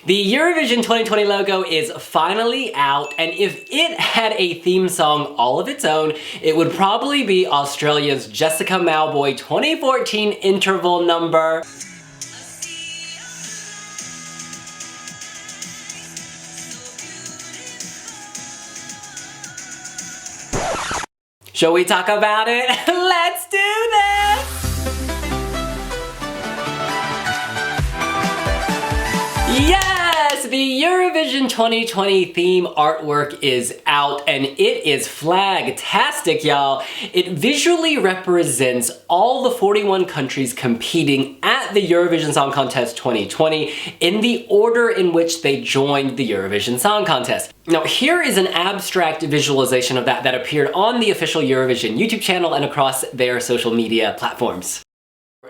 The Eurovision 2020 logo is finally out, and if it had a theme song all of its own, it would probably be Australia's Jessica Mauboy 2014 interval number. Shall we talk about it? Let's do this! Yes! The Eurovision 2020 theme artwork is out and it is flagtastic, y'all. It visually represents all the 41 countries competing at the Eurovision Song Contest 2020 in the order in which they joined the Eurovision Song Contest. Now, here is an abstract visualization of that appeared on the official Eurovision YouTube channel and across their social media platforms.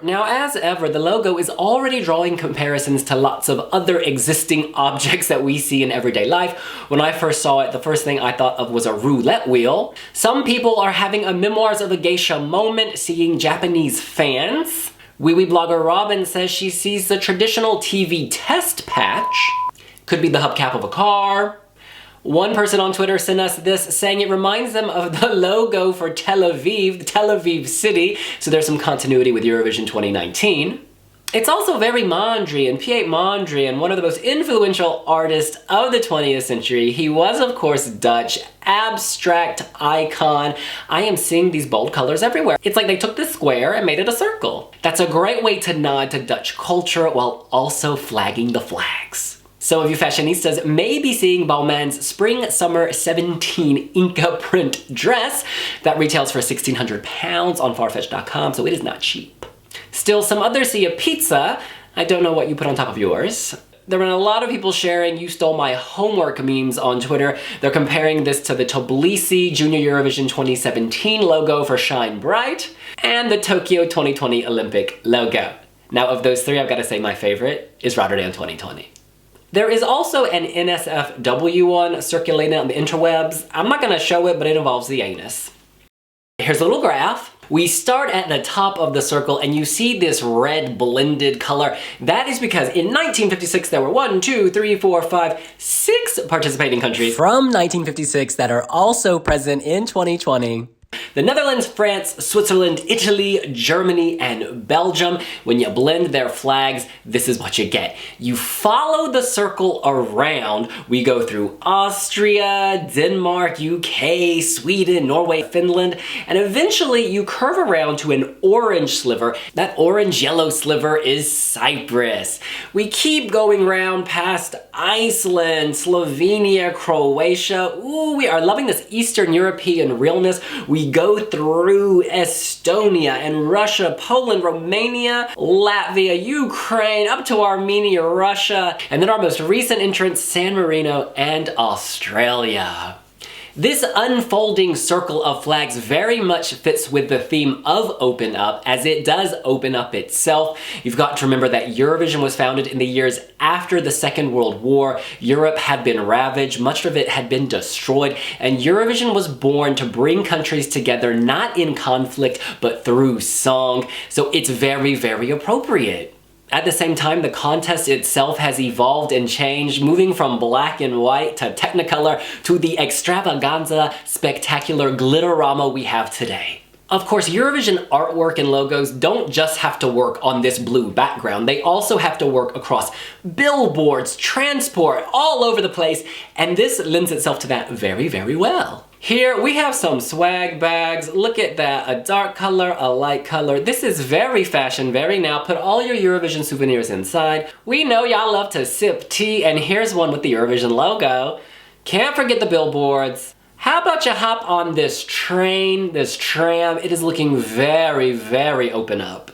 Now, as ever, the logo is already drawing comparisons to lots of other existing objects that we see in everyday life. When I first saw it, the first thing I thought of was a roulette wheel. Some people are having a Memoirs of a Geisha moment seeing Japanese fans. Wiwiblogger Robin says she sees the traditional TV test patch. Could be the hubcap of a car. One person on Twitter sent us this saying it reminds them of the logo for Tel Aviv, the Tel Aviv city, so there's some continuity with Eurovision 2019. It's also very Mondrian, Piet Mondrian, one of the most influential artists of the 20th century. He was, of course, Dutch, abstract icon. I am seeing these bold colors everywhere. It's like they took this square and made it a circle. That's a great way to nod to Dutch culture while also flagging the flags. Some of you fashionistas may be seeing Balmain's Spring/Summer 17 Inca print dress that retails for £1,600 on Farfetch.com, so it is not cheap. Still, some others see a pizza. I don't know what you put on top of yours. There have been a lot of people sharing "you stole my homework" memes on Twitter. They're comparing this to the Tbilisi Junior Eurovision 2017 logo for Shine Bright and the Tokyo 2020 Olympic logo. Now, of those three, I've got to say my favorite is Rotterdam 2020. There is also an NSFW one circulating on the interwebs. I'm not gonna show it, but it involves the anus. Here's a little graph. We start at the top of the circle and you see this red blended color. That is because in 1956 there were 6 participating countries from 1956 that are also present in 2020. The Netherlands, France, Switzerland, Italy, Germany, and Belgium. When you blend their flags, this is what you get. You follow the circle around. We go through Austria, Denmark, UK, Sweden, Norway, Finland, and eventually you curve around to an orange sliver. That orange-yellow sliver is Cyprus. We keep going around past Iceland, Slovenia, Croatia. Ooh, we are loving this Eastern European realness. We go through Estonia and Russia, Poland, Romania, Latvia, Ukraine, up to Armenia, Russia, and then our most recent entrant, San Marino and Australia. This unfolding circle of flags very much fits with the theme of Open Up, as it does open up itself. You've got to remember that Eurovision was founded in the years after the Second World War. Europe had been ravaged, much of it had been destroyed, and Eurovision was born to bring countries together, not in conflict, but through song. So it's very, very appropriate. At the same time, the contest itself has evolved and changed, moving from black and white to Technicolor to the extravaganza, spectacular glitterama we have today. Of course, Eurovision artwork and logos don't just have to work on this blue background. They also have to work across billboards, transport, all over the place, and this lends itself to that very, very well. Here we have some swag bags. Look at that, a dark color, a light color. This is very fashion, very now. Put all your Eurovision souvenirs inside. We know y'all love to sip tea, and here's one with the Eurovision logo. Can't forget the billboards. How about you hop on this train, this tram? It is looking very, very Open Up.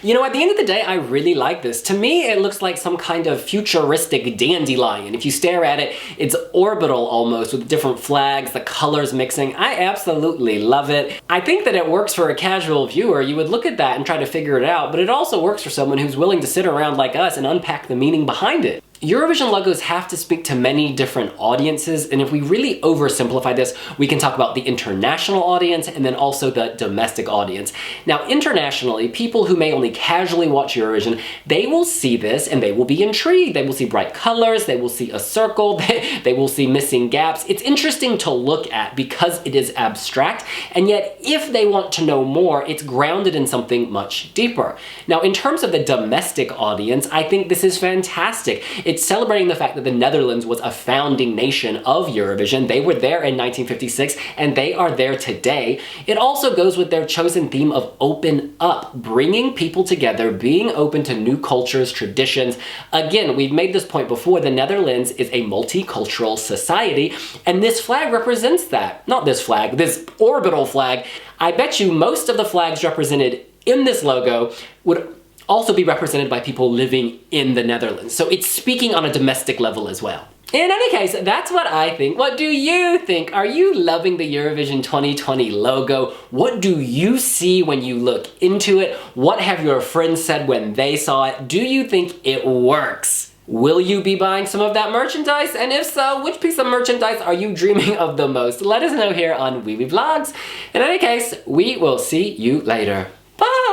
You know, at the end of the day, I really like this. To me, it looks like some kind of futuristic dandelion. If you stare at it, it's orbital almost, with different flags, the colors mixing. I absolutely love it. I think that it works for a casual viewer. You would look at that and try to figure it out, but it also works for someone who's willing to sit around like us and unpack the meaning behind it. Eurovision logos have to speak to many different audiences, and if we really oversimplify this, we can talk about the international audience and then also the domestic audience. Now, internationally, people who may only casually watch Eurovision, they will see this and they will be intrigued. They will see bright colors, they will see a circle, they will see missing gaps. It's interesting to look at because it is abstract, and yet if they want to know more, it's grounded in something much deeper. Now, in terms of the domestic audience, I think this is fantastic. It's celebrating the fact that the Netherlands was a founding nation of Eurovision. They were there in 1956 and they are there today. It also goes with their chosen theme of open up, bringing people together, being open to new cultures, traditions. Again, we've made this point before, the Netherlands is a multicultural society, and this flag represents that. Not this flag, this orbital flag. I bet you most of the flags represented in this logo would also be represented by people living in the Netherlands. So it's speaking on a domestic level as well. In any case, that's what I think. What do you think? Are you loving the Eurovision 2020 logo? What do you see when you look into it? What have your friends said when they saw it? Do you think it works? Will you be buying some of that merchandise? And if so, which piece of merchandise are you dreaming of the most? Let us know here on wiwibloggs. In any case, we will see you later. Bye!